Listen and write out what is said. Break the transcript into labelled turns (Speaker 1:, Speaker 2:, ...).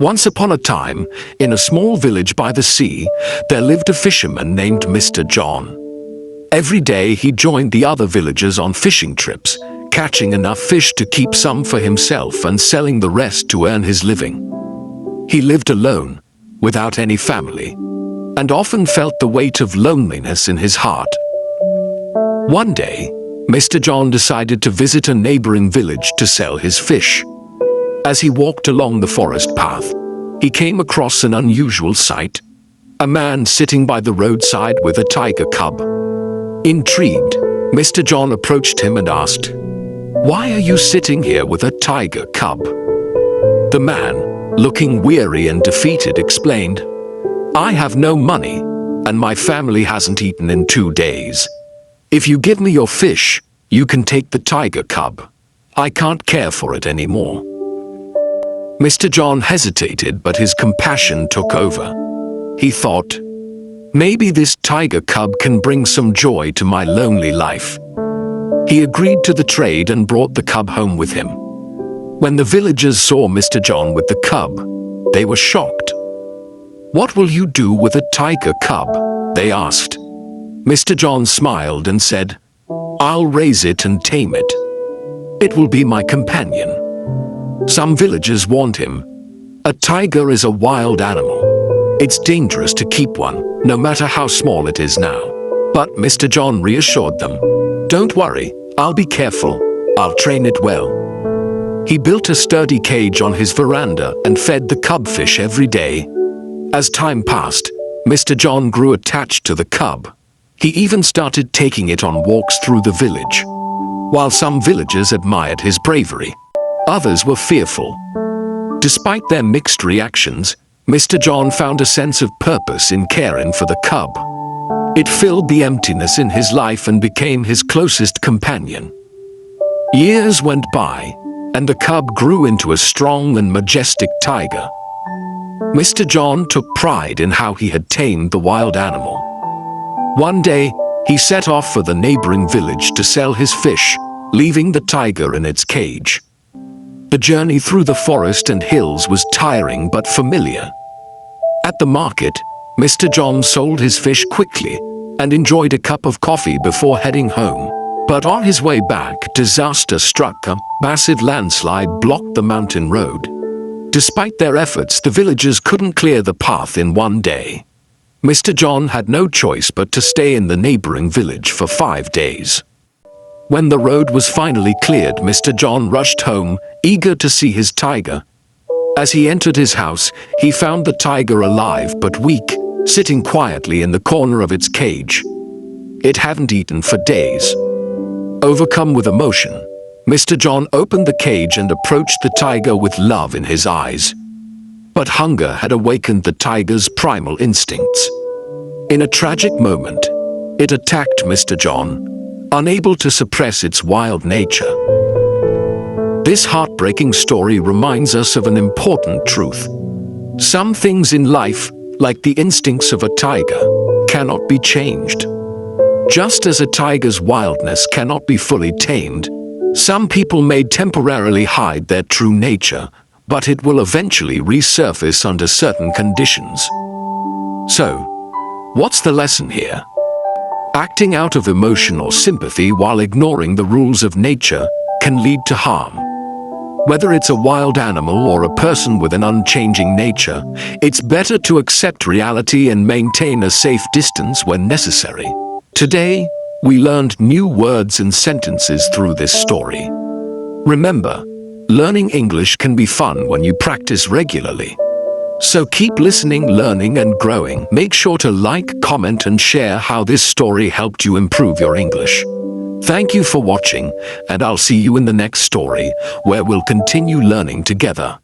Speaker 1: Once upon a time, in a small village by the sea, there lived a fisherman named Mr. John. Every day he joined the other villagers on fishing trips, catching enough fish to keep some for himself and selling the rest to earn his living. He lived alone, without any family, and often felt the weight of loneliness in his heart. One day, Mr. John decided to visit a neighboring village to sell his fish. As he walked along the forest path, he came across an unusual sight: a man sitting by the roadside with a tiger cub. Intrigued, Mr. John approached him and asked, "Why are you sitting here with a tiger cub?" The man, looking weary and defeated, explained, "I have no money, and my family hasn't eaten in 2 days. If you give me your fish, you can take the tiger cub. I can't care for it anymore." Mr. John hesitated, but his compassion took over. He thought, maybe this tiger cub can bring some joy to my lonely life. He agreed to the trade and brought the cub home with him. When the villagers saw Mr. John with the cub, they were shocked. "What will you do with a tiger cub?" they asked. Mr. John smiled and said, "I'll raise it and tame it. It will be my companion." Some villagers warned him, "A tiger is a wild animal. It's dangerous to keep one, no matter how small it is now." But Mr. John reassured them, "Don't worry, I'll be careful. I'll train it well." He built a sturdy cage on his veranda and fed the cubfish every day. As time passed, Mr. John grew attached to the cub. He even started taking it on walks through the village. While some villagers admired his bravery, others were fearful. Despite their mixed reactions, Mr. John found a sense of purpose in caring for the cub. It filled the emptiness in his life and became his closest companion. Years went by, and the cub grew into a strong and majestic tiger. Mr. John took pride in how he had tamed the wild animal. One day, he set off for the neighboring village to sell his fish, leaving the tiger in its cage. The journey through the forest and hills was tiring but familiar. At the market, Mr. John sold his fish quickly and enjoyed a cup of coffee before heading home. But on his way back, disaster struck. A massive landslide blocked the mountain road. Despite their efforts, the villagers couldn't clear the path in one day. Mr. John had no choice but to stay in the neighboring village for 5 days. When the road was finally cleared, Mr. John rushed home, eager to see his tiger. As he entered his house, he found the tiger alive but weak, sitting quietly in the corner of its cage. It hadn't eaten for days. Overcome with emotion, Mr. John opened the cage and approached the tiger with love in his eyes. But hunger had awakened the tiger's primal instincts. In a tragic moment, it attacked Mr. John, unable to suppress its wild nature. This heartbreaking story reminds us of an important truth. Some things in life, like the instincts of a tiger, cannot be changed. Just as a tiger's wildness cannot be fully tamed, some people may temporarily hide their true nature, but it will eventually resurface under certain conditions. So, what's the lesson here? Acting out of emotion or sympathy while ignoring the rules of nature can lead to harm. Whether it's a wild animal or a person with an unchanging nature, it's better to accept reality and maintain a safe distance when necessary. Today, we learned new words and sentences through this story. Remember, learning English can be fun when you practice regularly. So keep listening, learning, and growing. Make sure to like, comment, and share how this story helped you improve your English. Thank you for watching, and I'll see you in the next story, where we'll continue learning together.